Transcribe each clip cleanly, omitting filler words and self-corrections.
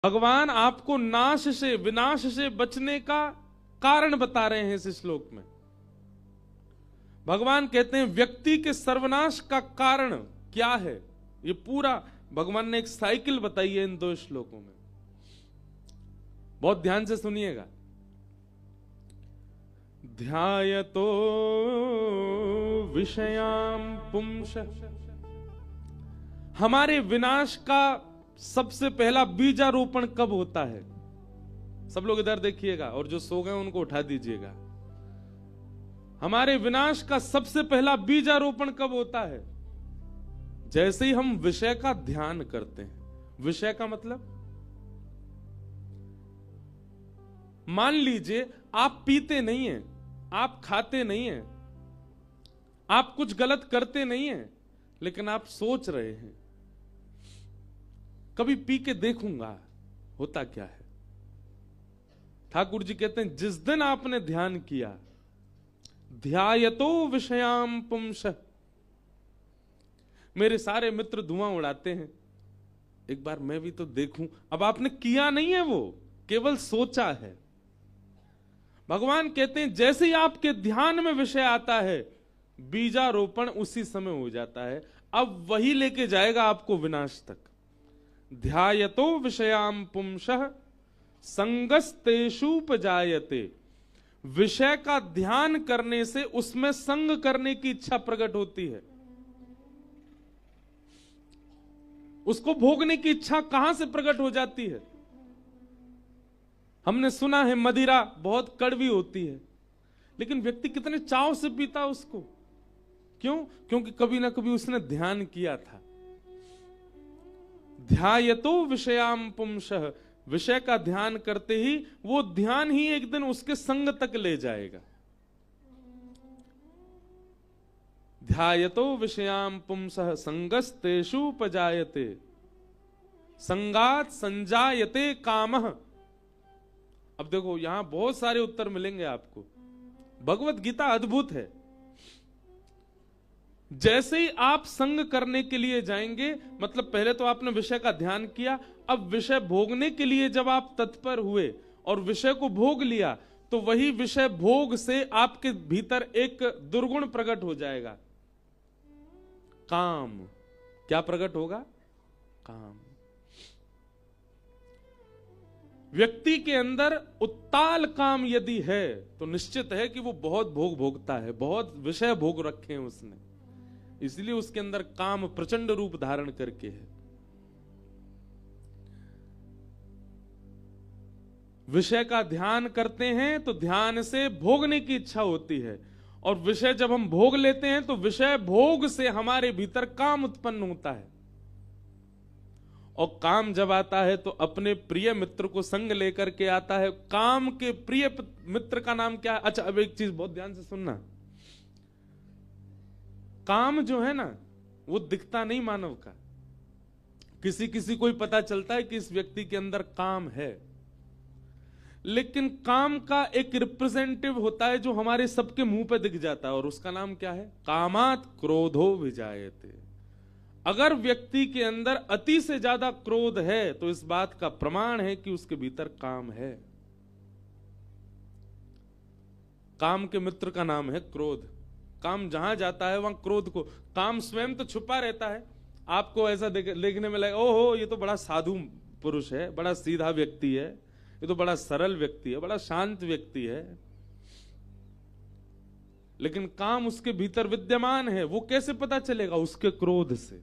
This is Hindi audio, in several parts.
भगवान आपको नाश से, विनाश से बचने का कारण बता रहे हैं इस श्लोक में। भगवान कहते हैं व्यक्ति के सर्वनाश का कारण क्या है। ये पूरा भगवान ने एक साइकिल बताई है इन दो श्लोकों में, बहुत ध्यान से सुनिएगा। ध्यायतो विषयाम पुंस, हमारे विनाश का सबसे पहला बीजारोपण कब होता है? सब लोग इधर देखिएगा और जो सो गए उनको उठा दीजिएगा। हमारे विनाश का सबसे पहला बीजारोपण कब होता है? जैसे ही हम विषय का ध्यान करते हैं। विषय का मतलब, मान लीजिए आप पीते नहीं हैं, आप खाते नहीं हैं, आप कुछ गलत करते नहीं हैं, लेकिन आप सोच रहे हैं कभी पी के देखूंगा होता क्या है। ठाकुर जी कहते हैं जिस दिन आपने ध्यान किया, ध्यायतो विषयाम पुंस, मेरे सारे मित्र धुआं उड़ाते हैं, एक बार मैं भी तो देखूं। अब आपने किया नहीं है, वो केवल सोचा है। भगवान कहते हैं जैसे ही आपके ध्यान में विषय आता है, बीजारोपण उसी समय हो जाता है। अब वही लेके जाएगा आपको विनाश तक। ध्यायतो विषयाम पुंसः संगस्तेषुपजायते, विषय का ध्यान करने से उसमें संग करने की इच्छा प्रकट होती है। उसको भोगने की इच्छा कहां से प्रकट हो जाती है? हमने सुना है मदिरा बहुत कड़वी होती है, लेकिन व्यक्ति कितने चाव से पीता उसको। क्यों? क्योंकि कभी ना कभी उसने ध्यान किया था। ध्यायतो विषयाम पुंसः, विषय का ध्यान करते ही वो ध्यान ही एक दिन उसके संग तक ले जाएगा। ध्यायतो विषयाम पुंसः संगस्तेषुपजायते, संगात संजायते कामः। अब देखो यहां बहुत सारे उत्तर मिलेंगे आपको। भगवत गीता अद्भुत है। जैसे ही आप संग करने के लिए जाएंगे, मतलब पहले तो आपने विषय का ध्यान किया, अब विषय भोगने के लिए जब आप तत्पर हुए और विषय को भोग लिया, तो वही विषय भोग से आपके भीतर एक दुर्गुण प्रकट हो जाएगा, काम। क्या प्रकट होगा? काम। व्यक्ति के अंदर उत्ताल काम यदि है तो निश्चित है कि वो बहुत भोग भोगता है, बहुत विषय भोग रखे हैं उसने, इसलिए उसके अंदर काम प्रचंड रूप धारण करके है। विषय का ध्यान करते हैं तो ध्यान से भोगने की इच्छा होती है, और विषय जब हम भोग लेते हैं तो विषय भोग से हमारे भीतर काम उत्पन्न होता है। और काम जब आता है तो अपने प्रिय मित्र को संग लेकर के आता है। काम के प्रिय मित्र का नाम क्या है? अच्छा, अब एक चीज बहुत ध्यान से सुनना। काम जो है ना, वो दिखता नहीं मानव का। किसी किसी को ही पता चलता है कि इस व्यक्ति के अंदर काम है, लेकिन काम का एक रिप्रेजेंटेटिव होता है जो हमारे सबके मुंह पे दिख जाता है, और उसका नाम क्या है? कामात् क्रोधो विजायते। अगर व्यक्ति के अंदर अति से ज्यादा क्रोध है तो इस बात का प्रमाण है कि उसके भीतर काम है। काम के मित्र का नाम है क्रोध। काम जहां जाता है वहां क्रोध को, काम स्वयं तो छुपा रहता है, आपको ऐसा देखने में लगे ओहो ये तो बड़ा साधु पुरुष है, बड़ा सीधा व्यक्ति है, ये तो बड़ा सरल व्यक्ति है, बड़ा शांत व्यक्ति है, लेकिन काम उसके भीतर विद्यमान है। वो कैसे पता चलेगा? उसके क्रोध से।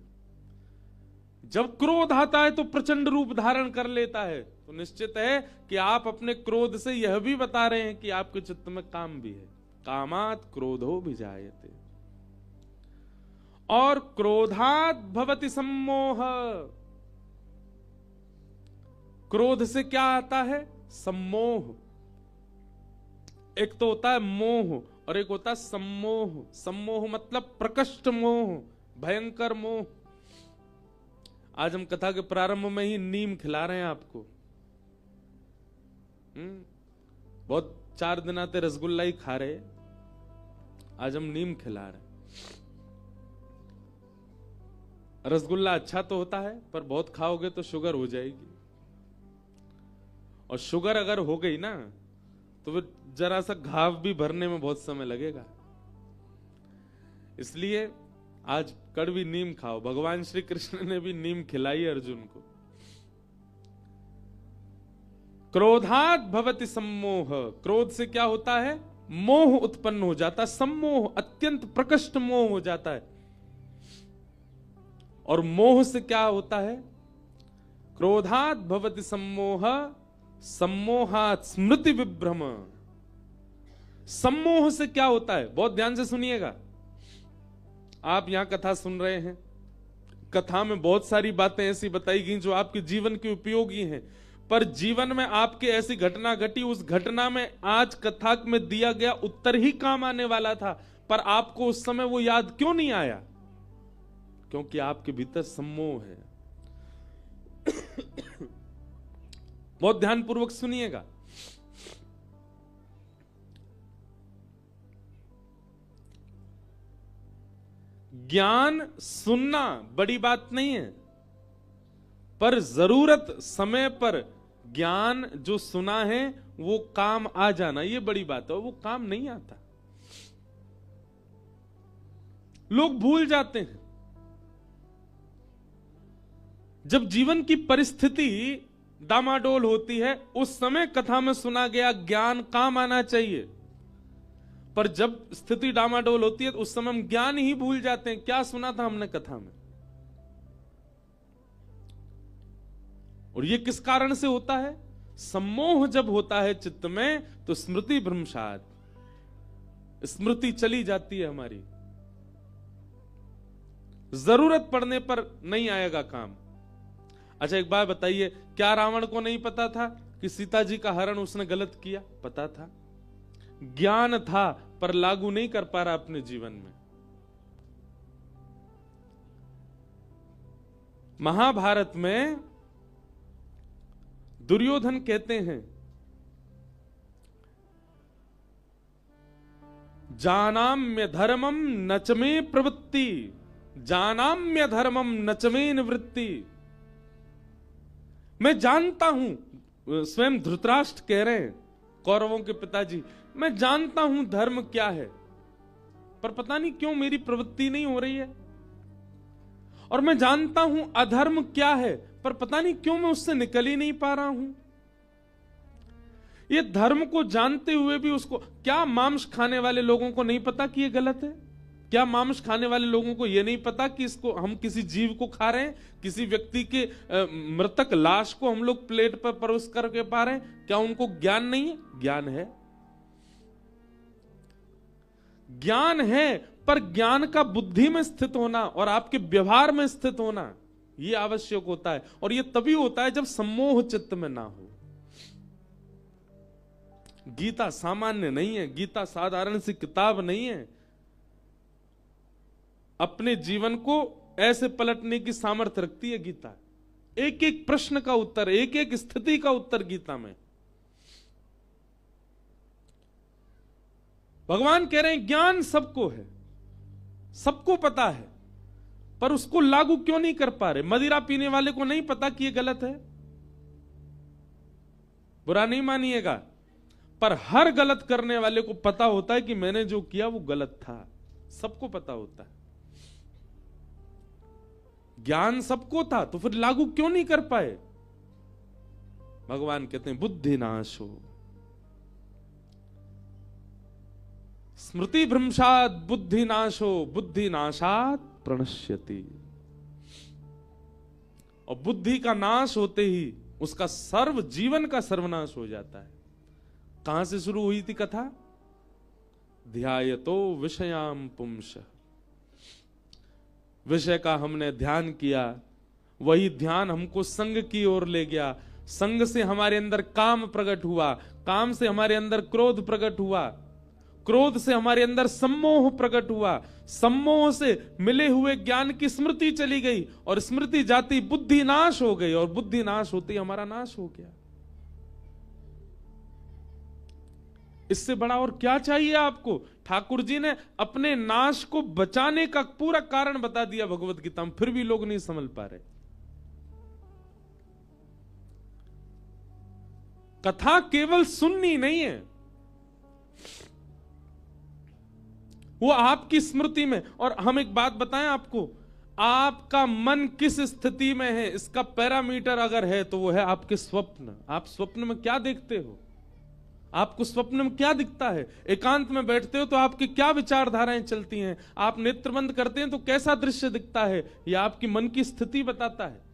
जब क्रोध आता है तो प्रचंड रूप धारण कर लेता है, तो निश्चित है कि आप अपने क्रोध से यह भी बता रहे हैं कि आपके चित्त में काम भी है। कामात् क्रोधो विजायते। और क्रोधात् भवति सम्मोह, क्रोध से क्या आता है? सम्मोह। एक तो होता है मोह और एक होता है सम्मोह। सम्मोह मतलब प्रकष्ट मोह, भयंकर मोह। आज हम कथा के प्रारंभ में ही नीम खिला रहे हैं आपको। बहुत 4 दिन आते रसगुल्ला ही खा रहे, आज हम नीम खिला रहे। रसगुल्ला अच्छा तो होता है, पर बहुत खाओगे तो शुगर हो जाएगी। और शुगर अगर हो गई ना तो फिर जरा सा घाव भी भरने में बहुत समय लगेगा। इसलिए आज कड़वी नीम खाओ। भगवान श्री कृष्ण ने भी नीम खिलाई अर्जुन को। क्रोधात भवति सम्मोह, क्रोध से क्या होता है? मोह उत्पन्न हो जाता है। सम्मोह अत्यंत प्रकट मोह हो जाता है। और मोह से क्या होता है? क्रोधात भवति सम्मोह, सम्मोहात स्मृति विभ्रम। सम्मोह से क्या होता है? बहुत ध्यान से सुनिएगा। आप यहां कथा सुन रहे हैं, कथा में बहुत सारी बातें ऐसी बताई गई जो आपके जीवन के उपयोगी हैं, पर जीवन में आपके ऐसी घटना घटी, उस घटना में आज कथा में दिया गया उत्तर ही काम आने वाला था, पर आपको उस समय वो याद क्यों नहीं आया? क्योंकि आपके भीतर सम्मोह है। बहुत ध्यानपूर्वक सुनिएगा। ज्ञान सुनना बड़ी बात नहीं है, पर जरूरत समय पर ज्ञान जो सुना है वो काम आ जाना, ये बड़ी बात है। वो काम नहीं आता, लोग भूल जाते हैं। जब जीवन की परिस्थिति डामाडोल होती है, उस समय कथा में सुना गया ज्ञान काम आना चाहिए, पर जब स्थिति डामाडोल होती है तो उस समय हम ज्ञान ही भूल जाते हैं। क्या सुना था हमने कथा में? और ये किस कारण से होता है? सम्मोह जब होता है चित्त में तो स्मृति भ्रंशात, स्मृति चली जाती है हमारी, जरूरत पड़ने पर नहीं आएगा काम। अच्छा एक बात बताइए, क्या रावण को नहीं पता था कि सीता जी का हरण उसने गलत किया? पता था, ज्ञान था, पर लागू नहीं कर पा रहा अपने जीवन में। महाभारत में दुर्योधन कहते हैं, जानाम्य धर्मम नचमे प्रवृत्ति, जानाम्य धर्मम नचमे निवृत्ति। मैं जानता हूं, स्वयं धृतराष्ट्र कह रहे हैं, कौरवों के पिताजी, मैं जानता हूं धर्म क्या है, पर पता नहीं क्यों मेरी प्रवृत्ति नहीं हो रही है। और मैं जानता हूं अधर्म क्या है, पर पता नहीं क्यों मैं उससे निकल ही नहीं पा रहा हूं। ये धर्म को जानते हुए भी उसको, क्या मांस खाने वाले लोगों को नहीं पता कि ये गलत है? क्या मांस खाने वाले लोगों को यह नहीं पता कि इसको हम किसी जीव को खा रहे हैं, किसी व्यक्ति के मृतक लाश को हम लोग प्लेट पर परोस करके पा रहे हैं? क्या उनको ज्ञान नहीं है? ज्ञान है, ज्ञान है, पर ज्ञान का बुद्धि में स्थित होना और आपके व्यवहार में स्थित होना यह आवश्यक होता है। और यह तभी होता है जब सम्मोह चित्त में ना हो। गीता सामान्य नहीं है, गीता साधारण सी किताब नहीं है। अपने जीवन को ऐसे पलटने की सामर्थ्य रखती है गीता। एक एक प्रश्न का उत्तर, एक एक स्थिति का उत्तर गीता में। भगवान कह रहे हैं ज्ञान सबको है, सबको पता है, पर उसको लागू क्यों नहीं कर पा रहे? मदिरा पीने वाले को नहीं पता कि यह गलत है, बुरा नहीं मानिएगा, पर हर गलत करने वाले को पता होता है कि मैंने जो किया वो गलत था। सबको पता होता है। ज्ञान सबको था, तो फिर लागू क्यों नहीं कर पाए? भगवान कहते हैं बुद्धि नाश हो, स्मृति भ्रंशात बुद्धि नाशो, बुद्धि नाशात प्रणश्यति। और बुद्धि का नाश होते ही उसका सर्व जीवन का सर्वनाश हो जाता है। कहां से शुरू हुई थी कथा? ध्यायतो विषयाम पुंस, विषय का हमने ध्यान किया, वही ध्यान हमको संग की ओर ले गया। संग से हमारे अंदर काम प्रकट हुआ, काम से हमारे अंदर क्रोध प्रकट हुआ, क्रोध से हमारे अंदर सम्मोह प्रकट हुआ, सम्मोह से मिले हुए ज्ञान की स्मृति चली गई, और स्मृति जाती बुद्धि नाश हो गई, और बुद्धि नाश होती हमारा नाश हो गया। इससे बड़ा और क्या चाहिए आपको? ठाकुर जी ने अपने नाश को बचाने का पूरा कारण बता दिया भगवत गीता में, फिर भी लोग नहीं समझ पा रहे। कथा केवल सुननी नहीं है, वो आपकी स्मृति में। और हम एक बात बताएं आपको, आपका मन किस स्थिति में है इसका पैरामीटर अगर है तो वो है आपके स्वप्न। आप स्वप्न में क्या देखते हो, आपको स्वप्न में क्या दिखता है, एकांत में बैठते हो तो आपकी क्या विचारधाराएं चलती हैं, आप नेत्र बंद करते हैं तो कैसा दृश्य दिखता है, यह आपकी मन की स्थिति बताता है।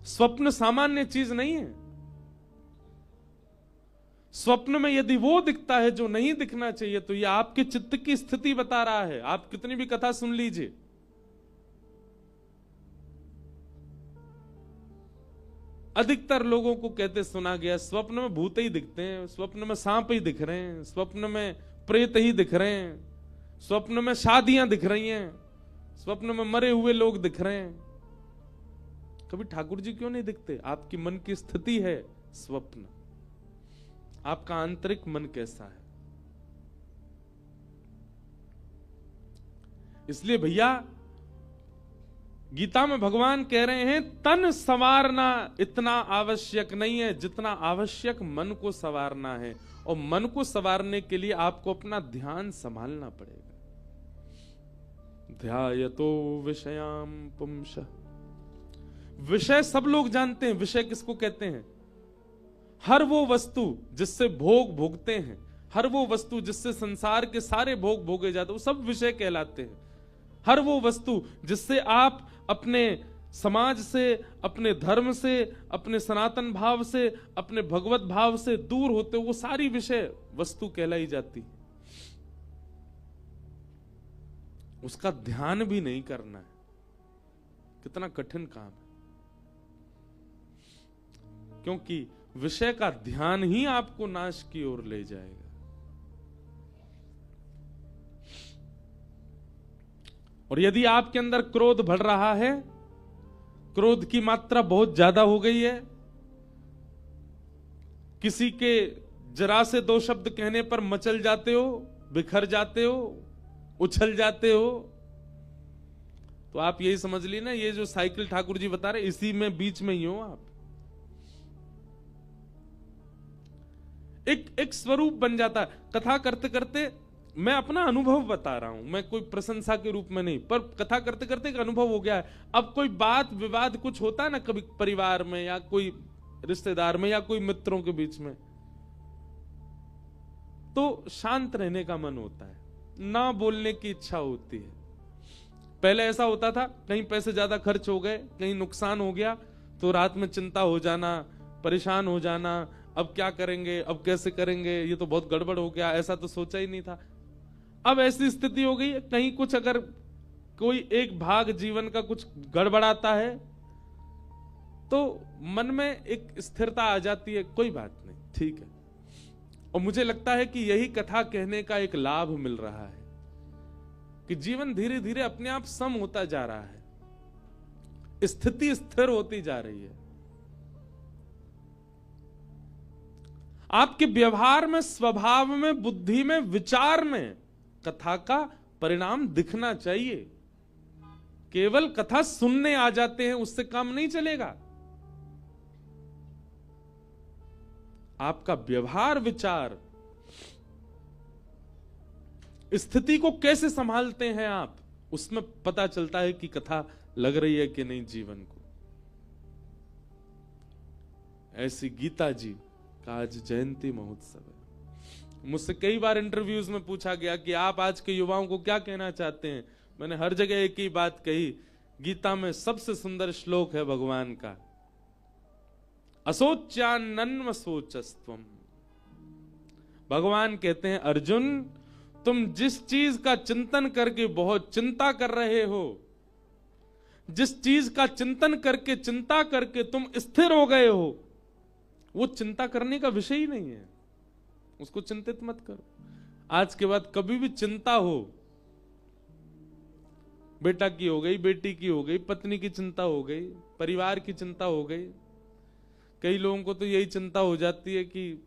स्वप्न सामान्य चीज नहीं है। स्वप्न में यदि वो दिखता है जो नहीं दिखना चाहिए तो यह आपके चित्त की स्थिति बता रहा है। आप कितनी भी कथा सुन लीजिए, अधिकतर लोगों को कहते सुना गया स्वप्न में भूत ही दिखते हैं, स्वप्न में सांप ही दिख रहे हैं, स्वप्न में प्रेत ही दिख रहे हैं, स्वप्न में शादियां दिख रही हैं, स्वप्न में मरे हुए लोग दिख रहे हैं। कभी ठाकुर जी क्यों नहीं दिखते? आपकी मन की स्थिति है स्वप्न, आपका आंतरिक मन कैसा है। इसलिए भैया गीता में भगवान कह रहे हैं तन संवारना इतना आवश्यक नहीं है जितना आवश्यक मन को संवारना है। और मन को संवारने के लिए आपको अपना ध्यान संभालना पड़ेगा। ध्यायतो विषयाम पुंसः, विषय सब लोग जानते हैं। विषय किसको कहते हैं? हर वो वस्तु जिससे भोग भोगते हैं, हर वो वस्तु जिससे संसार के सारे भोग भोगे जाते हैं, वो सब विषय कहलाते हैं। हर वो वस्तु जिससे आप अपने समाज से, अपने धर्म से, अपने सनातन भाव से, अपने भगवत भाव से दूर होते हो, वो सारी विषय वस्तु कहलाई जाती है। उसका ध्यान भी नहीं करना है, कितना कठिन काम है। क्योंकि विषय का ध्यान ही आपको नाश की ओर ले जाएगा। और यदि आपके अंदर क्रोध बढ़ रहा है, क्रोध की मात्रा बहुत ज्यादा हो गई है, किसी के जरा से दो शब्द कहने पर मचल जाते हो, बिखर जाते हो, उछल जाते हो, तो आप यही समझ ली ना, ये जो साइकिल ठाकुर जी बता रहे इसी में बीच में ही हो आप। एक स्वरूप बन जाता है। कथा करते करते मैं अपना अनुभव बता रहा हूं, मैं कोई प्रशंसा के रूप में नहीं, पर कथा करते करते एक अनुभव हो गया है। अब कोई बात विवाद कुछ होता है ना, कभी परिवार में या कोई रिश्तेदार में या कोई मित्रों के बीच में, तो शांत रहने का मन होता है, ना बोलने की इच्छा होती है। पहले ऐसा होता था, कहीं पैसे ज्यादा खर्च हो गए, कहीं नुकसान हो गया तो रात में चिंता हो जाना, परेशान हो जाना, अब क्या करेंगे, अब कैसे करेंगे, ये तो बहुत गड़बड़ हो गया, ऐसा तो सोचा ही नहीं था। अब ऐसी स्थिति हो गई है, कहीं कुछ अगर कोई एक भाग जीवन का कुछ गड़बड़ाता है तो मन में एक स्थिरता आ जाती है, कोई बात नहीं, ठीक है। और मुझे लगता है कि यही कथा कहने का एक लाभ मिल रहा है कि जीवन धीरे धीरे अपने आप सम होता जा रहा है, स्थिति स्थिर होती जा रही है। आपके व्यवहार में, स्वभाव में, बुद्धि में, विचार में कथा का परिणाम दिखना चाहिए। केवल कथा सुनने आ जाते हैं उससे काम नहीं चलेगा। आपका व्यवहार, विचार, स्थिति को कैसे संभालते हैं आप, उसमें पता चलता है कि कथा लग रही है कि नहीं जीवन को। ऐसी गीता जी का आज जयंती महोत्सव है। मुझसे कई बार इंटरव्यूज में पूछा गया कि आप आज के युवाओं को क्या कहना चाहते हैं। मैंने हर जगह एक ही बात कही, गीता में सबसे सुंदर श्लोक है भगवान का, असोच्यान्नन्व सोचस्त्वम। भगवान कहते हैं अर्जुन, तुम जिस चीज का चिंतन करके बहुत चिंता कर रहे हो, जिस चीज का चिंतन करके, चिंता करके तुम स्थिर हो गए हो, वो चिंता करने का विषय ही नहीं है, उसको चिंतित मत करो। आज के बाद कभी भी चिंता हो, बेटा की हो गई, बेटी की हो गई, पत्नी की चिंता हो गई, परिवार की चिंता हो गई, कई लोगों को तो यही चिंता हो जाती है कि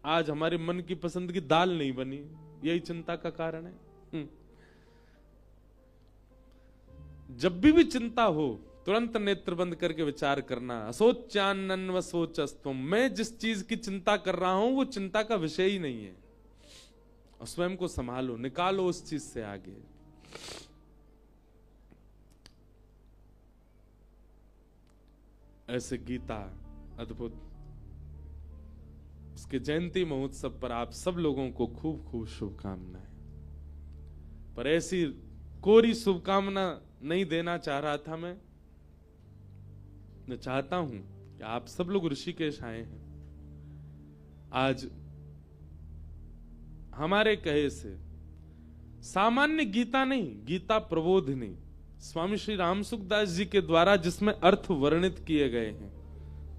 आज हमारे मन की पसंद की दाल नहीं बनी, यही चिंता का कारण है। जब भी चिंता हो तुरंत नेत्र बंद करके विचार करना। असोचानन व सोचस्तुम, मैं जिस चीज की चिंता कर रहा हूं वो चिंता का विषय ही नहीं है, और स्वयं को संभालो, निकालो उस चीज से आगे। ऐसे गीता अद्भुत, उसके जयंती महोत्सव पर आप सब लोगों को खूब खूब शुभकामनाएं। पर ऐसी कोरी शुभकामना नहीं देना चाह रहा था मैं चाहता हूं कि आप सब लोग ऋषिकेश आए हैं। आज हमारे कहे से सामान्य गीता नहीं, गीता प्रबोधिनी स्वामी श्री रामसुखदास जी के द्वारा जिसमें अर्थ वर्णित किए गए हैं,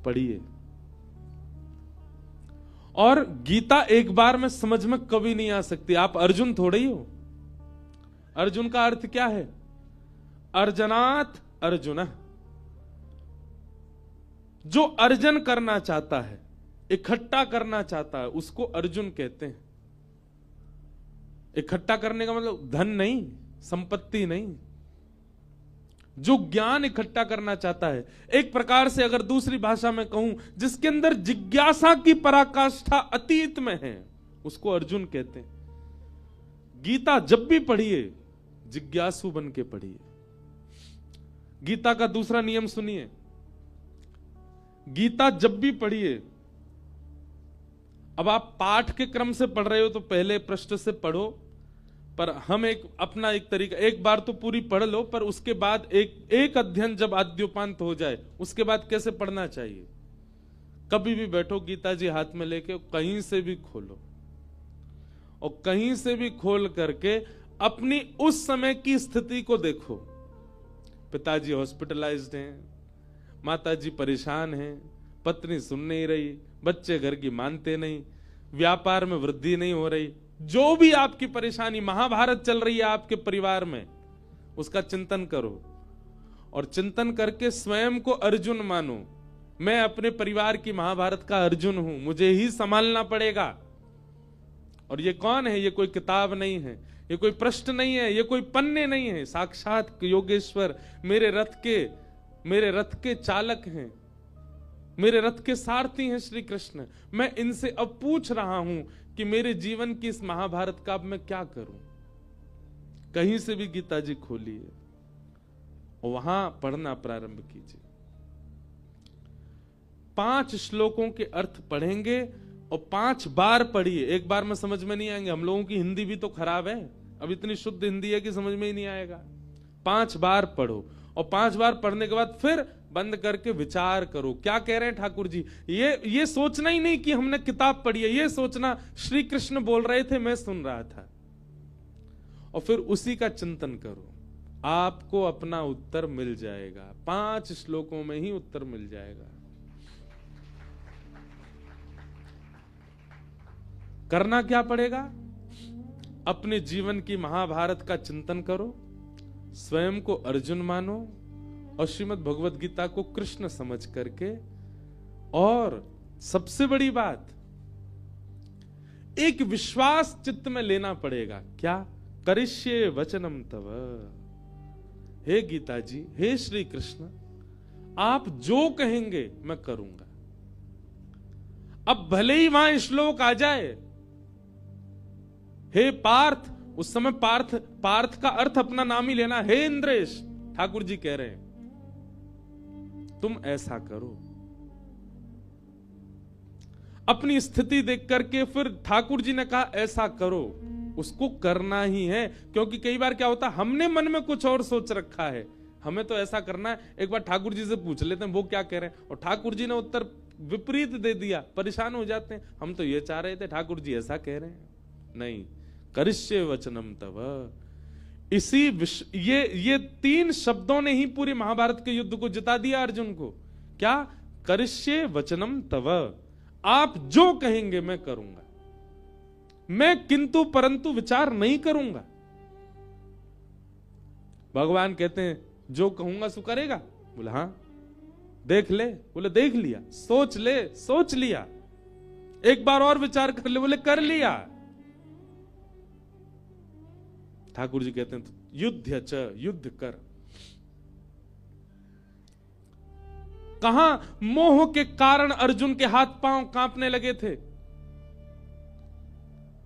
पढ़िए। और गीता एक बार में समझ में कभी नहीं आ सकती। आप अर्जुन थोड़े ही हो। अर्जुन का अर्थ क्या है? अर्जनात अर्जुन, जो अर्जन करना चाहता है, इकट्ठा करना चाहता है, उसको अर्जुन कहते हैं। इकट्ठा करने का मतलब धन नहीं, संपत्ति नहीं, जो ज्ञान इकट्ठा करना चाहता है। एक प्रकार से अगर दूसरी भाषा में कहूं, जिसके अंदर जिज्ञासा की पराकाष्ठा अतीत में है, उसको अर्जुन कहते हैं। गीता जब भी पढ़िए जिज्ञासु बन के पढ़िए। गीता का दूसरा नियम सुनिए, गीता जब भी पढ़िए, अब आप पाठ के क्रम से पढ़ रहे हो तो पहले पृष्ठ से पढ़ो, पर हम अपना एक तरीका, एक बार तो पूरी पढ़ लो, पर उसके बाद एक अध्ययन जब आद्योपांत हो जाए उसके बाद कैसे पढ़ना चाहिए। कभी भी बैठो, गीता जी हाथ में लेके कहीं से भी खोलो, और कहीं से भी खोल करके अपनी उस समय की स्थिति को देखो। पिताजी हॉस्पिटलाइज्ड हैं, माताजी परेशान हैं, पत्नी सुन नहीं रही, बच्चे घर की मानते नहीं, व्यापार में वृद्धि नहीं हो रही, जो भी आपकी परेशानी, महाभारत चल रही है आपके परिवार में, उसका चिंतन करो। और चिंतन करके स्वयं को अर्जुन मानो। मैं अपने परिवार की महाभारत का अर्जुन हूं, मुझे ही संभालना पड़ेगा। और ये कौन है? ये कोई किताब नहीं है, ये कोई प्रश्न नहीं है, ये कोई पन्ने नहीं है, साक्षात योगेश्वर मेरे रथ के चालक हैं, मेरे रथ के सारथी हैं श्री कृष्ण। मैं इनसे अब पूछ रहा हूं कि मेरे जीवन की इस महाभारत का अब मैं क्या करूं। कहीं से भी गीता जी खोलिए और वहां पढ़ना प्रारंभ कीजिए। 5 श्लोकों के अर्थ पढ़ेंगे और 5 बार पढ़िए। एक बार में समझ में नहीं आएंगे। हम लोगों की हिंदी भी तो खराब है, अब इतनी शुद्ध हिंदी है कि समझ में ही नहीं आएगा। 5 बार पढ़ो, और 5 बार पढ़ने के बाद फिर बंद करके विचार करो, क्या कह रहे हैं ठाकुर जी। ये सोचना ही नहीं कि हमने किताब पढ़ी है, ये सोचना श्री कृष्ण बोल रहे थे, मैं सुन रहा था, और फिर उसी का चिंतन करो। आपको अपना उत्तर मिल जाएगा, 5 श्लोकों में ही उत्तर मिल जाएगा। करना क्या पड़ेगा? अपने जीवन की महाभारत का चिंतन करो, स्वयं को अर्जुन मानो, और श्रीमद् भगवत गीता को कृष्ण समझ करके, और सबसे बड़ी बात, एक विश्वास चित्त में लेना पड़ेगा। क्या? करिष्ये वचनम तव। हे गीता जी, हे श्री कृष्ण, आप जो कहेंगे मैं करूंगा। अब भले ही वहां श्लोक आ जाए, हे पार्थ, उस समय पार्थ का अर्थ अपना नाम ही लेना, हे इंद्रेश, ठाकुर जी कह रहे हैं तुम ऐसा करो। अपनी स्थिति देख करके फिर ठाकुर जी ने कहा ऐसा करो, उसको करना ही है। क्योंकि कई बार क्या होता है, हमने मन में कुछ और सोच रखा है, हमें तो ऐसा करना है, एक बार ठाकुर जी से पूछ लेते हैं वो क्या कह रहे हैं, और ठाकुर जी ने उत्तर विपरीत दे दिया, परेशान हो जाते हैं। हम तो ये चाह रहे थे, ठाकुर जी ऐसा कह रहे हैं। नहीं, करिष्ये वचनम तव। ये 3 शब्दों ने ही पूरी महाभारत के युद्ध को जिता दिया अर्जुन को। क्या? करिष्ये वचनम तव, आप जो कहेंगे मैं करूंगा, मैं किंतु परंतु विचार नहीं करूंगा। भगवान कहते हैं जो कहूंगा सो करेगा। बोले हां, देख ले। बोले देख लिया। सोच ले, सोच लिया। एक बार और विचार कर ले। बोले कर लिया। ठाकुर जी कहते हैं युद्ध च, युद्ध कर। कहां मोह के कारण अर्जुन के हाथ पांव कांपने लगे थे।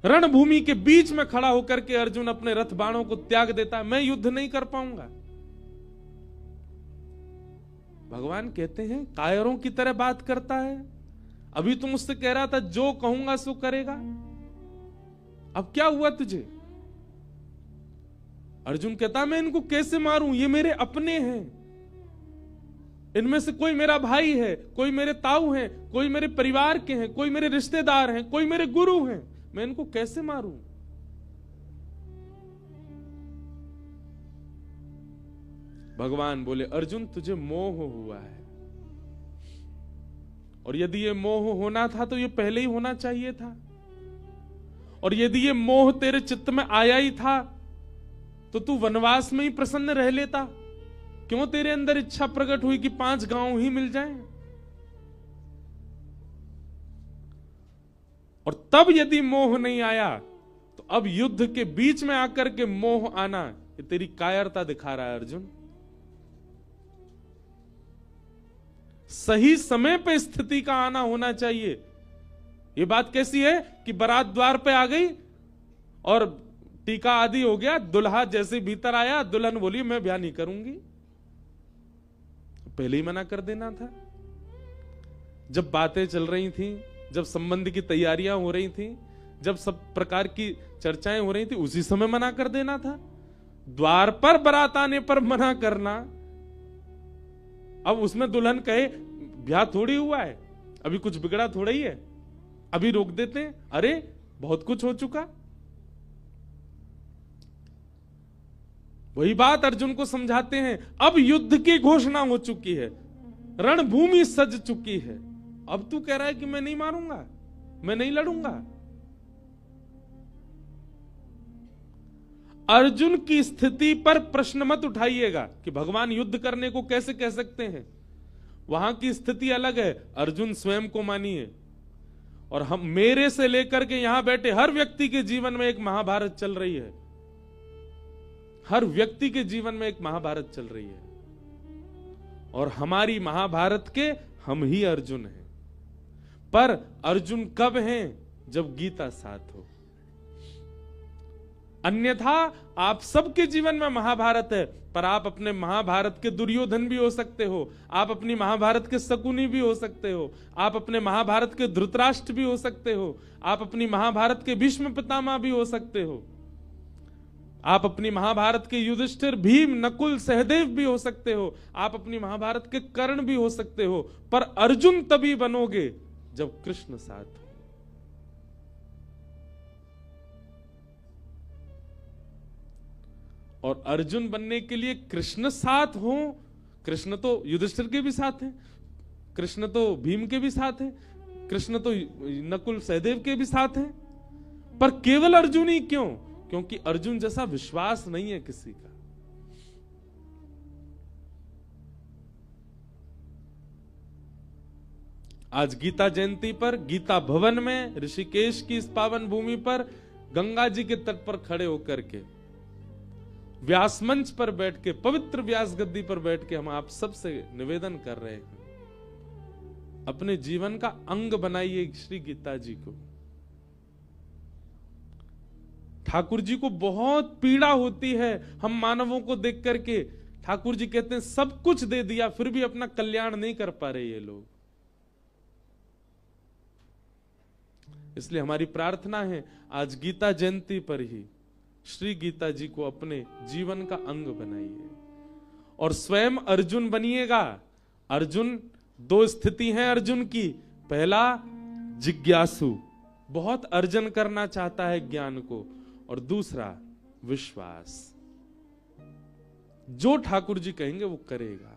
रणभूमि के बीच में खड़ा होकर के अर्जुन अपने रथ बाणों को त्याग देता, मैं युद्ध नहीं कर पाऊंगा। भगवान कहते हैं कायरों की तरह बात करता है। अभी तुम मुझसे कह रहा था जो कहूंगा सो करेगा, अब क्या हुआ तुझे? अर्जुन कहता मैं इनको कैसे मारूं, ये मेरे अपने हैं, इनमें से कोई मेरा भाई है, कोई मेरे ताऊ हैं, कोई मेरे परिवार के हैं, कोई मेरे रिश्तेदार हैं, कोई मेरे गुरु हैं, मैं इनको कैसे मारूं? भगवान बोले अर्जुन तुझे मोह हुआ है, और यदि ये मोह होना था तो ये पहले ही होना चाहिए था, और यदि ये मोह तेरे चित्त में आया ही था तो तू वनवास में ही प्रसन्न रह लेता। क्यों तेरे अंदर इच्छा प्रकट हुई कि 5 गांव ही मिल जाएं? और तब यदि मोह नहीं आया तो अब युद्ध के बीच में आकर के मोह आना, ये तेरी कायरता दिखा रहा है अर्जुन। सही समय पे स्थिति का आना होना चाहिए। ये बात कैसी है कि बारात द्वार पे आ गई और टीका आदि हो गया, दुल्हा जैसे भीतर आया, दुल्हन बोली मैं ब्याह नहीं करूंगी। पहले ही मना कर देना था। जब बातें चल रही थी, जब संबंध की तैयारियां हो रही थी, जब सब प्रकार की चर्चाएं हो रही थी, उसी समय मना कर देना था। द्वार पर बारात आने पर मना करना, अब उसमें दुल्हन कहे ब्याह थोड़ी हुआ है, अभी कुछ बिगड़ा थोड़ा ही है, अभी रोक देते हैं, अरे बहुत कुछ हो चुका। वही बात अर्जुन को समझाते हैं। अब युद्ध की घोषणा हो चुकी है, रणभूमि सज चुकी है, अब तू कह रहा है कि मैं नहीं मारूंगा, मैं नहीं लड़ूंगा। अर्जुन की स्थिति पर प्रश्न मत उठाइएगा कि भगवान युद्ध करने को कैसे कह सकते हैं। वहां की स्थिति अलग है, अर्जुन स्वयं को मानिए। और हम मेरे से लेकर के यहां बैठे हर व्यक्ति के जीवन में एक महाभारत चल रही है, हर व्यक्ति के जीवन में एक महाभारत चल रही है, और हमारी महाभारत के हम ही अर्जुन हैं। पर अर्जुन कब हैं? जब गीता साथ हो। अन्यथा आप सबके जीवन में महाभारत है, पर आप अपने महाभारत के दुर्योधन भी हो सकते हो, आप अपनी महाभारत के शकुनी भी हो सकते हो, आप अपने महाभारत के धृतराष्ट्र भी हो सकते हो, आप अपनी महाभारत के भीष्म पितामह भी हो सकते हो, आप अपनी महाभारत के युधिष्ठिर, भीम, नकुल, सहदेव भी हो सकते हो, आप अपनी महाभारत के कर्ण भी हो सकते हो, पर अर्जुन तभी बनोगे जब कृष्ण साथ हो। और अर्जुन बनने के लिए कृष्ण साथ हो। कृष्ण तो युधिष्ठिर के भी साथ हैं, कृष्ण तो भीम के भी साथ हैं, कृष्ण तो नकुल सहदेव के भी साथ हैं, पर केवल अर्जुन ही क्यों? क्योंकि अर्जुन जैसा विश्वास नहीं है किसी का। आज गीता जयंती पर गीता भवन में ऋषिकेश की इस पावन भूमि पर गंगा जी के तट पर खड़े होकर के, व्यास मंच पर बैठ के, पवित्र व्यास गद्दी पर बैठ के हम आप सबसे निवेदन कर रहे हैं, अपने जीवन का अंग बनाइए श्री गीता जी को। ठाकुर जी को बहुत पीड़ा होती है हम मानवों को देख करके। ठाकुर जी कहते हैं सब कुछ दे दिया फिर भी अपना कल्याण नहीं कर पा रहे ये लोग। इसलिए हमारी प्रार्थना है आज गीता जयंती पर ही श्री गीता जी को अपने जीवन का अंग बनाइए और स्वयं अर्जुन बनिएगा। अर्जुन, दो स्थिति है अर्जुन की। पहला जिज्ञासु, बहुत अर्जन करना चाहता है ज्ञान को, और दूसरा विश्वास, जो ठाकुर जी कहेंगे वो करेगा।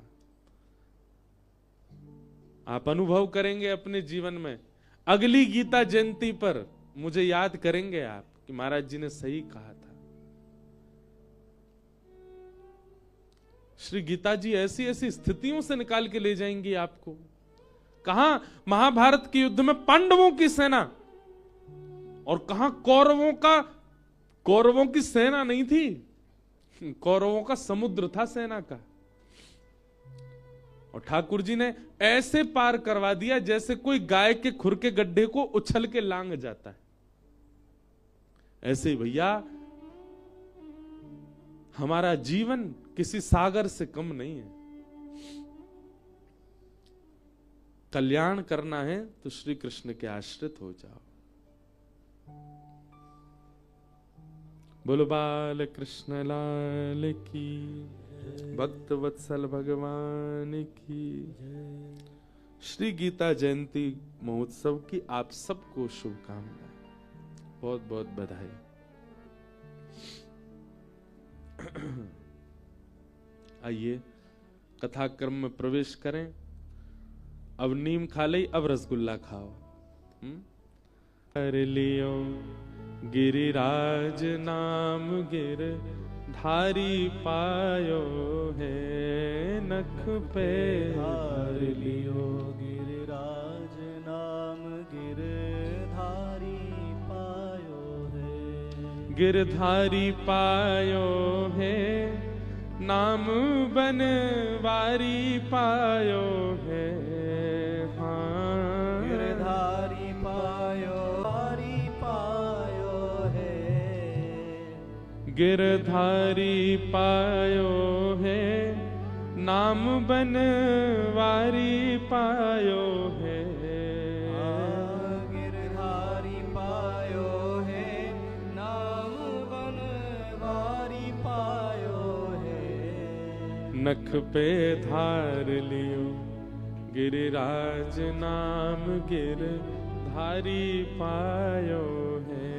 आप अनुभव करेंगे अपने जीवन में। अगली गीता जयंती पर मुझे याद करेंगे आप कि महाराज जी ने सही कहा था। श्री गीता जी ऐसी ऐसी स्थितियों से निकाल के ले जाएंगी आपको। कहां महाभारत के युद्ध में पांडवों की सेना, और कहां कौरवों की सेना नहीं थी, कौरवों का समुद्र था सेना का। और ठाकुर जी ने ऐसे पार करवा दिया जैसे कोई गाय के खुर के गड्ढे को उछल के लांग जाता है। ऐसे ही भैया हमारा जीवन किसी सागर से कम नहीं है। कल्याण करना है तो श्री कृष्ण के आश्रित हो जाओ। बोलो बाल कृष्ण लाल की, भक्त वत्सल भगवान की। श्री गीता जयंती महोत्सव की आप सबको शुभकामनाएं, बहुत बहुत बधाई। आइए कथाक्रम में प्रवेश करें। अब नीम खा ली, अब रसगुल्ला खाओ। कर लियो गिरिराज नाम गिर धारी पायो है, नख पे हार लियो गिरिराज नाम गिर धारी पायो है। गिरधारी पायो है, नाम बनवारी पायो है। हाँ गिरधारी पायो, हारी पायो है। गिरधारी पायो है, नाम बनवारी पायो है। गिरधारी पायो है, नाम बनवारी पायो है। नख पे धार लियो गिरिराज नाम गिर धारी पायो है।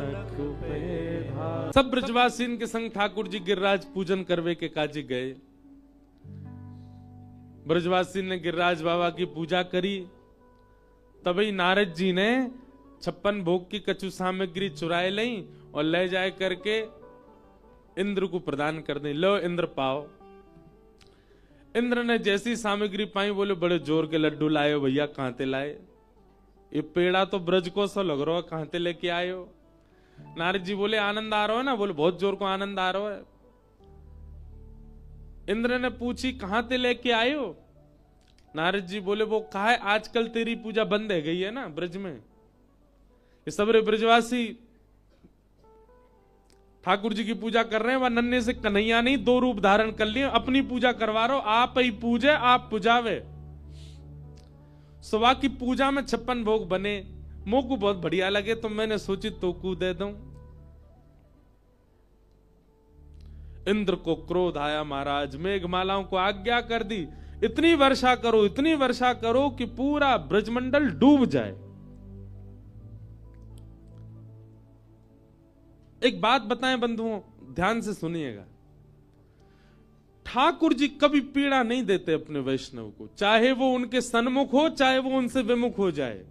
नख पे धार। सब ब्रजवासीन के संग ठाकुर जी गिरिराज पूजन करवे के काजी गए। ब्रजवासी ने गिरिराज बाबा की पूजा करी। तभी नारद जी ने 56 भोग की कछु सामग्री चुराए ली और ले जाए करके इंद्र को प्रदान कर दी। लो इंद्र पाओ। इंद्र ने जैसी सामग्री पाई बोले बड़े जोर के लड्डू लाए हो भैया, कहां ते लाए? ये पेड़ा तो ब्रज को सा लग रहा है, कहां ते लेके आए हो? नारद जी बोले आनंद आ रहा है ना? बोले बहुत जोर को आनंद आ रहा है। इंद्र ने पूछी कहां ते लेके आए हो? नारद जी बोले वो कहा है आजकल तेरी पूजा बंद है गई है ना ब्रज में। ये सबरे ब्रजवासी ठाकुर जी की पूजा कर रहे हैं। वह नन्हे से कन्हैया नहीं, 2 रूप धारण कर लिए, अपनी पूजा करवा रहे हो। आप ही पूजे आप पुजावे। सुबह की पूजा में 56 भोग बने, मुंह को बहुत बढ़िया लगे तो मैंने सोची तो को दे दूं। इंद्र को क्रोध आया महाराज, मेघमालाओं को आज्ञा कर दी इतनी वर्षा करो, इतनी वर्षा करो कि पूरा ब्रजमंडल डूब जाए। एक बात बताएं बंधुओं, ध्यान से सुनिएगा। ठाकुर जी कभी पीड़ा नहीं देते अपने वैष्णव को, चाहे वो उनके सन्मुख हो चाहे वो उनसे विमुख हो जाए।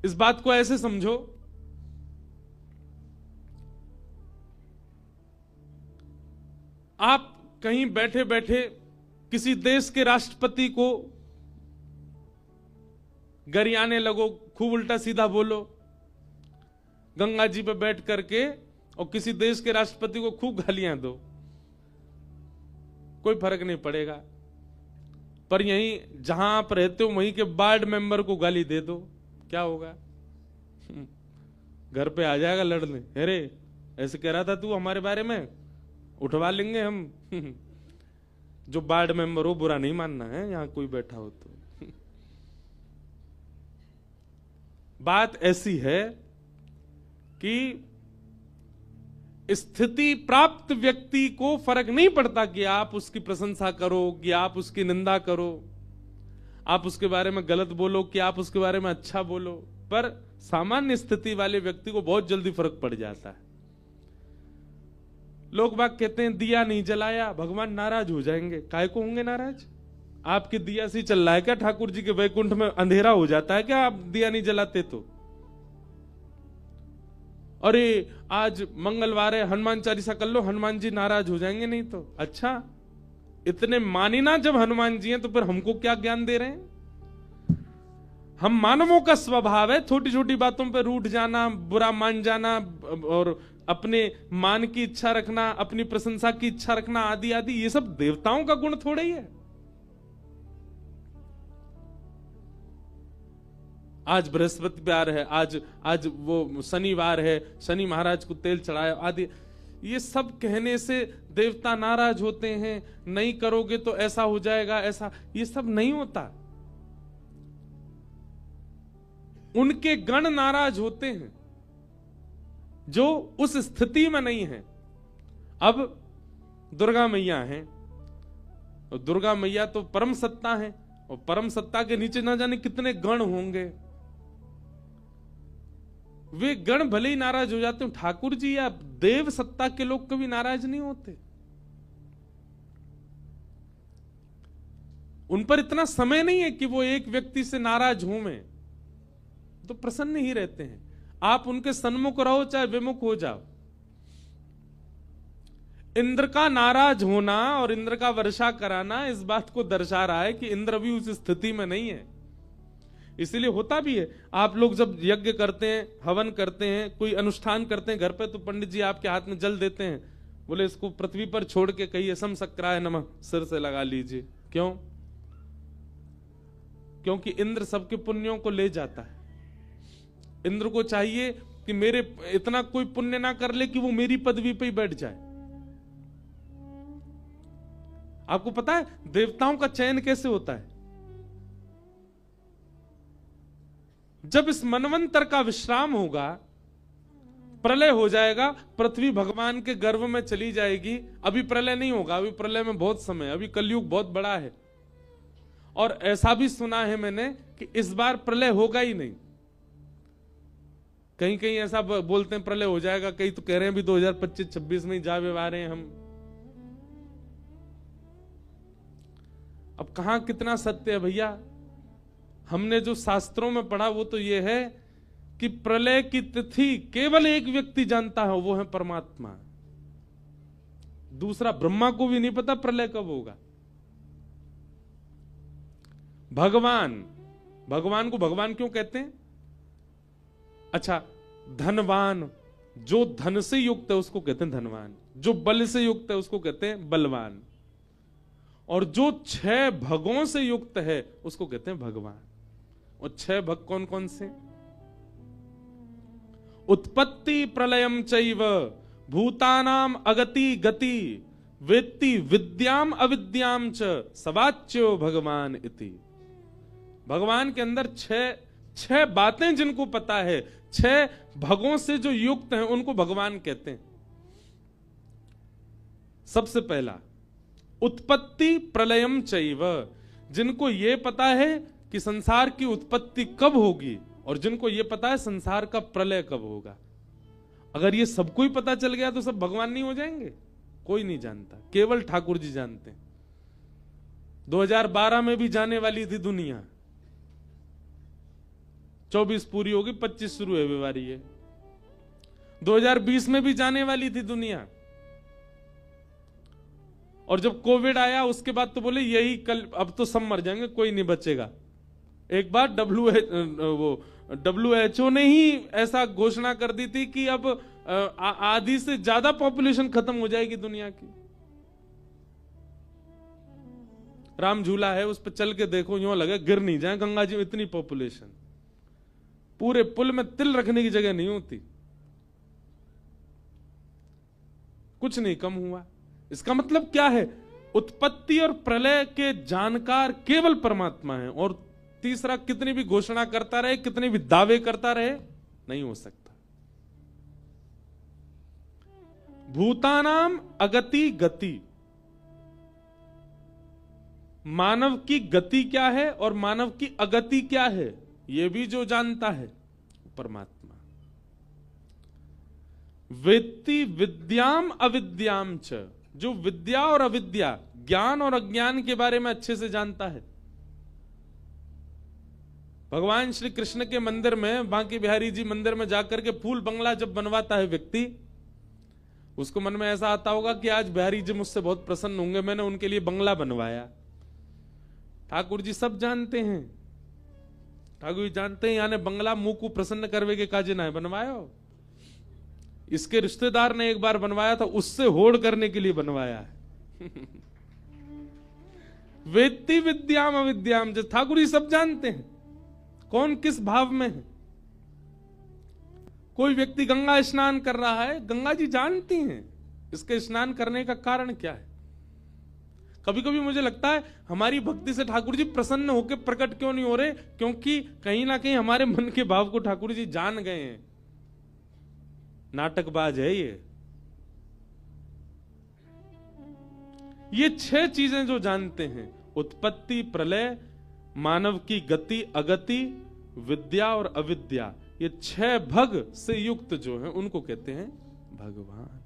इस बात को ऐसे समझो, आप कहीं बैठे बैठे किसी देश के राष्ट्रपति को गरियाने लगो, खूब उल्टा सीधा बोलो, गंगा जी पे बैठ करके, और किसी देश के राष्ट्रपति को खूब गालियां दो, कोई फर्क नहीं पड़ेगा। पर यहीं जहां आप रहते हो वहीं के वार्ड मेंबर को गाली दे दो, क्या होगा? घर पे आ जाएगा लड़ने, अरे ऐसे कह रहा था तू हमारे बारे में, उठवा लेंगे हम। जो वार्ड मेंबर हो बुरा नहीं मानना है, यहां कोई बैठा हो तो। बात ऐसी है कि स्थिति प्राप्त व्यक्ति को फर्क नहीं पड़ता कि आप उसकी प्रशंसा करो कि आप उसकी निंदा करो, आप उसके बारे में गलत बोलो कि आप उसके बारे में अच्छा बोलो, पर सामान्य स्थिति वाले व्यक्ति को बहुत जल्दी फर्क पड़ जाता है। लोग बाग कहते हैं दिया नहीं जलाया भगवान नाराज हो जाएंगे। काहे को होंगे नाराज? आपके दिया से चल रहा है क्या? ठाकुर जी के वैकुंठ में अंधेरा हो जाता है क्या आप दिया नहीं जलाते तो? अरे आज मंगलवार है, हनुमान चालीसा कर लो, हनुमान जी नाराज हो जाएंगे नहीं तो। अच्छा, इतने मानी ना जब हनुमान जी हैं तो फिर हमको क्या ज्ञान दे रहे हैं? हम मानवों का स्वभाव है छोटी छोटी बातों पे रूठ जाना, बुरा मान जाना और अपने मान की इच्छा रखना, अपनी प्रशंसा की इच्छा रखना, आदि आदि। ये सब देवताओं का गुण थोड़ा ही है। आज बृहस्पतिवार है, आज वो शनिवार है, शनि महाराज को तेल चढ़ाया आदि। ये सब कहने से देवता नाराज होते हैं, नहीं करोगे तो ऐसा हो जाएगा, ऐसा। ये सब नहीं होता। उनके गण नाराज होते हैं जो उस स्थिति में नहीं है। अब दुर्गा मैया हैं, और दुर्गा मैया तो परम सत्ता है, और परम सत्ता के नीचे ना जाने कितने गण होंगे। वे गण भले ही नाराज हो जाते हैं, ठाकुर जी या देव सत्ता के लोग कभी नाराज नहीं होते। उन पर इतना समय नहीं है कि वो एक व्यक्ति से नाराज हों, में तो प्रसन्न ही रहते हैं। आप उनके सन्मुख रहो चाहे विमुख हो जाओ। इंद्र का नाराज होना और इंद्र का वर्षा कराना इस बात को दर्शा रहा है कि इंद्र भी उस स्थिति में नहीं है। इसीलिए होता भी है, आप लोग जब यज्ञ करते हैं, हवन करते हैं, कोई अनुष्ठान करते हैं घर पे, तो पंडित जी आपके हाथ में जल देते हैं, बोले इसको पृथ्वी पर छोड़ के कहिए सम सक्राय नमः, सिर से लगा लीजिए। क्यों? क्योंकि इंद्र सबके पुण्यों को ले जाता है। इंद्र को चाहिए कि मेरे इतना कोई पुण्य ना कर ले कि वो मेरी पदवी पे ही बैठ जाए। आपको पता है देवताओं का चयन कैसे होता है? जब इस मनवंतर का विश्राम होगा, प्रलय हो जाएगा, पृथ्वी भगवान के गर्भ में चली जाएगी। अभी प्रलय नहीं होगा, अभी प्रलय में बहुत समय, अभी कलयुग बहुत बड़ा है। और ऐसा भी सुना है मैंने कि इस बार प्रलय होगा ही नहीं। कहीं कहीं ऐसा बोलते हैं प्रलय हो जाएगा, कहीं तो कह रहे हैं भी 2025-26 में ही जा व्यवहार हैं हम। अब कहां कितना सत्य है भैया? हमने जो शास्त्रों में पढ़ा वो तो ये है कि प्रलय की तिथि केवल एक व्यक्ति जानता है, वो है परमात्मा। दूसरा ब्रह्मा को भी नहीं पता प्रलय कब होगा। भगवान को भगवान क्यों कहते हैं? अच्छा, धनवान, जो धन से युक्त है उसको कहते हैं धनवान, जो बल से युक्त है उसको कहते हैं बलवान, और जो 6 भगों से युक्त है उसको कहते हैं भगवान। और 6 भग कौन कौन से? उत्पत्ति प्रलयम चैव भूतानाम अगति गति वेत्ति विद्याम अविद्याम च सवाच्यो भगवान इति। भगवान के अंदर 6 बातें जिनको पता है, 6 भगों से जो युक्त हैं उनको भगवान कहते हैं। सबसे पहला उत्पत्ति प्रलयम चैव, जिनको यह पता है कि संसार की उत्पत्ति कब होगी, और जिनको यह पता है संसार का प्रलय कब होगा। अगर ये सबको ही पता चल गया तो सब भगवान नहीं हो जाएंगे? कोई नहीं जानता, केवल ठाकुर जी जानते हैं। 2012 में भी जाने वाली थी दुनिया, 24 पूरी होगी, 25 शुरू है बीमारी है। 2020 में भी जाने वाली थी दुनिया, और जब कोविड आया उसके बाद तो बोले यही कल, अब तो सब मर जाएंगे, कोई नहीं बचेगा। एक बार WHO ने ही ऐसा घोषणा कर दी थी कि अब आधी से ज्यादा पॉपुलेशन खत्म हो जाएगी दुनिया की। राम झूला है, उस पर चल के देखो, यूं लगे गिर नहीं जाए गंगा जी में, इतनी पॉपुलेशन। पूरे पुल में तिल रखने की जगह नहीं होती। कुछ नहीं कम हुआ। इसका मतलब क्या है? उत्पत्ति और प्रलय के जानकार केवल परमात्मा है। और तीसरा, कितनी भी घोषणा करता रहे, कितने भी दावे करता रहे, नहीं हो सकता। भूतानाम अगति गति, मानव की गति क्या है और मानव की अगति क्या है, यह भी जो जानता है परमात्मा। वेत्ति विद्याम अविद्याम च, जो विद्या और अविद्या, ज्ञान और अज्ञान के बारे में अच्छे से जानता है। भगवान श्री कृष्ण के मंदिर में, बांके बिहारी जी मंदिर में जाकर के फूल बंगला जब बनवाता है व्यक्ति, उसको मन में ऐसा आता होगा कि आज बिहारी जी मुझसे बहुत प्रसन्न होंगे, मैंने उनके लिए बंगला बनवाया। ठाकुर जी सब जानते हैं ठाकुर जी जानते हैं याने बंगला मुंह को प्रसन्न करवे के काजे ना बनवायो। इसके रिश्तेदार ने एक बार बनवाया था, उससे होड़ करने के लिए बनवाया है। वेत्ति विद्याम अविद्याम, जो ठाकुर जी सब जानते हैं कौन किस भाव में है। कोई व्यक्ति गंगा स्नान कर रहा है, गंगा जी जानती हैं इसके स्नान करने का कारण क्या है। कभी कभी मुझे लगता है हमारी भक्ति से ठाकुर जी प्रसन्न होकर प्रकट क्यों नहीं हो रहे, क्योंकि कहीं ना कहीं हमारे मन के भाव को ठाकुर जी जान गए हैं। नाटकबाज है ये 6 चीजें जो जानते हैं, उत्पत्ति, प्रलय, मानव की गति अगति, विद्या और अविद्या, ये 6 भग से युक्त जो है उनको कहते हैं भगवान।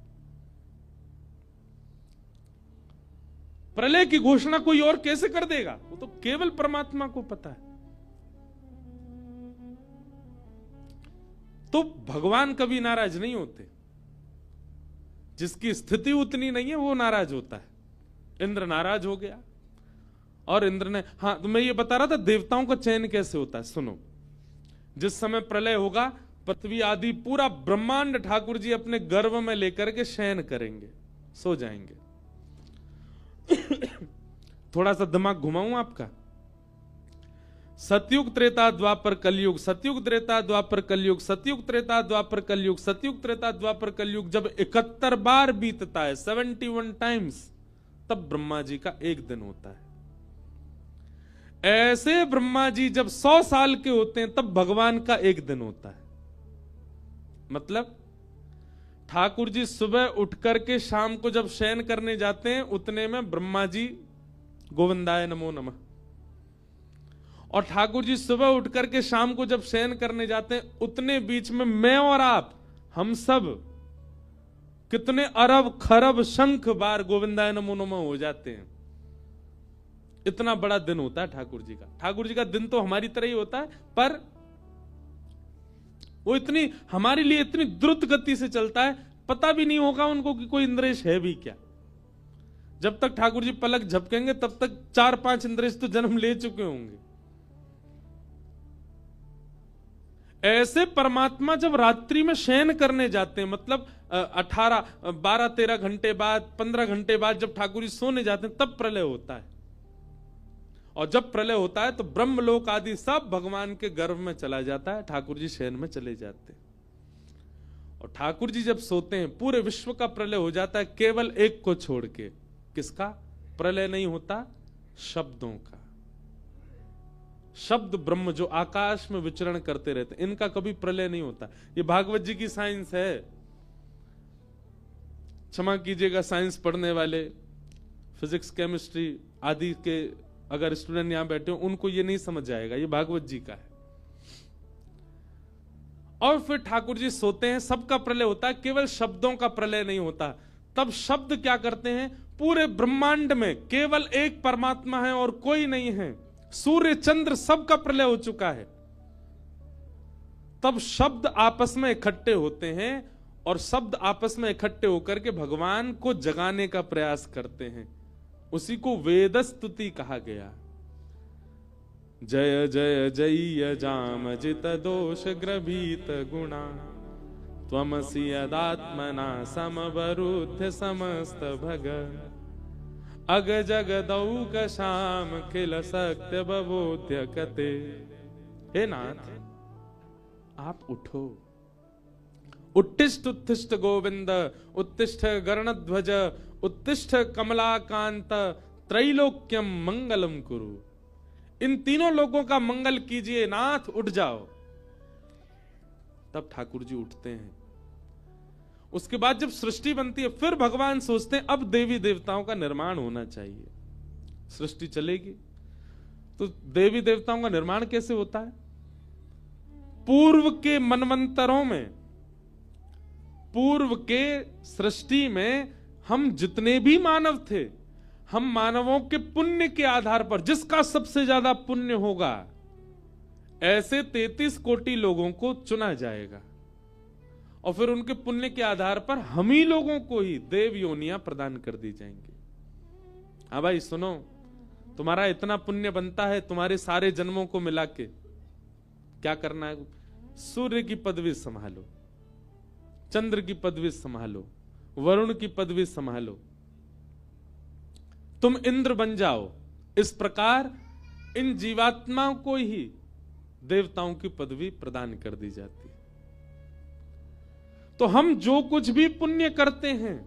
प्रलय की घोषणा कोई और कैसे कर देगा, वो तो केवल परमात्मा को पता है। तो भगवान कभी नाराज नहीं होते, जिसकी स्थिति उतनी नहीं है वो नाराज होता है। इंद्र नाराज हो गया और इंद्र ने, हाँ तो मैं ये बता रहा था देवताओं का चयन कैसे होता है। सुनो, जिस समय प्रलय होगा पृथ्वी आदि पूरा ब्रह्मांड ठाकुर जी अपने गर्भ में लेकर के शयन करेंगे, सो जाएंगे। थोड़ा सा दिमाग घुमाऊं आपका। सतयुग त्रेता द्वापर कलयुग, सतयुग त्रेता द्वापर कलयुग, सतयुग त्रेता द्वापर कलयुग, सतयुग त्रेता द्वापर कलयुग जब 71 बार बीतता है, 71 टाइम्स, तब ब्रह्मा जी का एक दिन होता है। ऐसे ब्रह्मा जी जब 100 साल के होते हैं तब भगवान का एक दिन होता है। मतलब ठाकुर जी सुबह उठ करके शाम को जब शयन करने जाते हैं उतने में ब्रह्मा जी गोविंदाय नमो नमः, और ठाकुर जी सुबह उठ करके शाम को जब शयन करने जाते हैं उतने बीच में मैं और आप, हम सब कितने अरब खरब शंख बार गोविंदाय नमो नमः हो जाते हैं। इतना बड़ा दिन होता है ठाकुर जी का। ठाकुर जी का दिन तो हमारी तरह ही होता है, पर वो इतनी हमारे लिए इतनी द्रुत गति से चलता है, पता भी नहीं होगा उनको कि कोई इंद्रेश है भी क्या। जब तक ठाकुर जी पलक झपकेंगे तब तक 4-5 इंद्रेश तो जन्म ले चुके होंगे। ऐसे परमात्मा जब रात्रि में शयन करने जाते हैं, मतलब 18, 12, 13 घंटे बाद, 15 घंटे बाद जब ठाकुर जी सोने जाते हैं तब प्रलय होता है। और जब प्रलय होता है तो ब्रह्मलोक आदि सब भगवान के गर्भ में चला जाता है, ठाकुर जी शयन में चले जाते हैं। और ठाकुर जी जब सोते हैं पूरे विश्व का प्रलय हो जाता है, केवल एक को छोड़ के। किसका प्रलय नहीं होता? शब्दों का। शब्द ब्रह्म जो आकाश में विचरण करते रहते, इनका कभी प्रलय नहीं होता। ये भागवत जी की साइंस है। क्षमा कीजिएगा साइंस पढ़ने वाले, फिजिक्स केमिस्ट्री आदि के अगर स्टूडेंट यहां बैठे हो उनको ये नहीं समझ आएगा, ये भागवत जी का है। और फिर ठाकुर जी सोते हैं, सबका प्रलय होता है, केवल शब्दों का प्रलय नहीं होता। तब शब्द क्या करते हैं? पूरे ब्रह्मांड में केवल एक परमात्मा है और कोई नहीं है। सूर्य चंद्र सबका प्रलय हो चुका है। तब शब्द आपस में इकट्ठे होते हैं और शब्द आपस में इकट्ठे होकर के भगवान को जगाने का प्रयास करते हैं। उसी को वेद स्तुति कहा गया। जय जय जय जाम जित दोष ग्रभीत गुणा त्वमसि यदात्मना समवरुद्ध समस्त भग अग जगदौक शाम खिल सत्य बबोध्य कते। हे नाथ, आप उठो। उत्तिष्ठ उत्तिष्ठ गोविंद, उत्तिष्ठ गरुणध्वज, उत्तिष्ठ कमलाकांत, त्रैलोक्यम मंगलम कुरु। इन तीनों लोगों का मंगल कीजिए नाथ, उठ जाओ। तब ठाकुर जी उठते हैं। उसके बाद जब सृष्टि बनती है फिर भगवान सोचते हैं अब देवी देवताओं का निर्माण होना चाहिए। सृष्टि चलेगी तो देवी देवताओं का निर्माण कैसे होता है? पूर्व के मनवंतरों में, पूर्व के सृष्टि में हम जितने भी मानव थे, हम मानवों के पुण्य के आधार पर जिसका सबसे ज्यादा पुण्य होगा ऐसे 33 कोटि लोगों को चुना जाएगा और फिर उनके पुण्य के आधार पर हम ही लोगों को ही देव योनियां प्रदान कर दी जाएंगी। हाँ भाई सुनो, तुम्हारा इतना पुण्य बनता है तुम्हारे सारे जन्मों को मिला के, क्या करना है? सूर्य की पदवी संभालो, चंद्र की पदवी संभालो, वरुण की पदवी संभालो, तुम इंद्र बन जाओ। इस प्रकार इन जीवात्माओं को ही देवताओं की पदवी प्रदान कर दी जाती है। तो हम जो कुछ भी पुण्य करते हैं,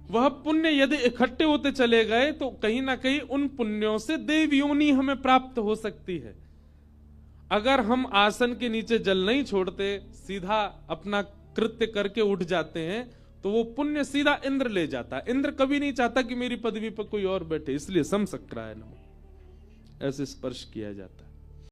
वह पुण्य यदि इकट्ठे होते चले गए तो कहीं ना कहीं उन पुण्यों से देव योनि हमें प्राप्त हो सकती है। अगर हम आसन के नीचे जल नहीं छोड़ते, सीधा अपना कृत्य करके उठ जाते हैं, तो वो पुण्य सीधा इंद्र ले जाता है। इंद्र कभी नहीं चाहता कि मेरी पदवी पर कोई और बैठे, इसलिए समशक्राय नमः ऐसे स्पर्श किया जाता है।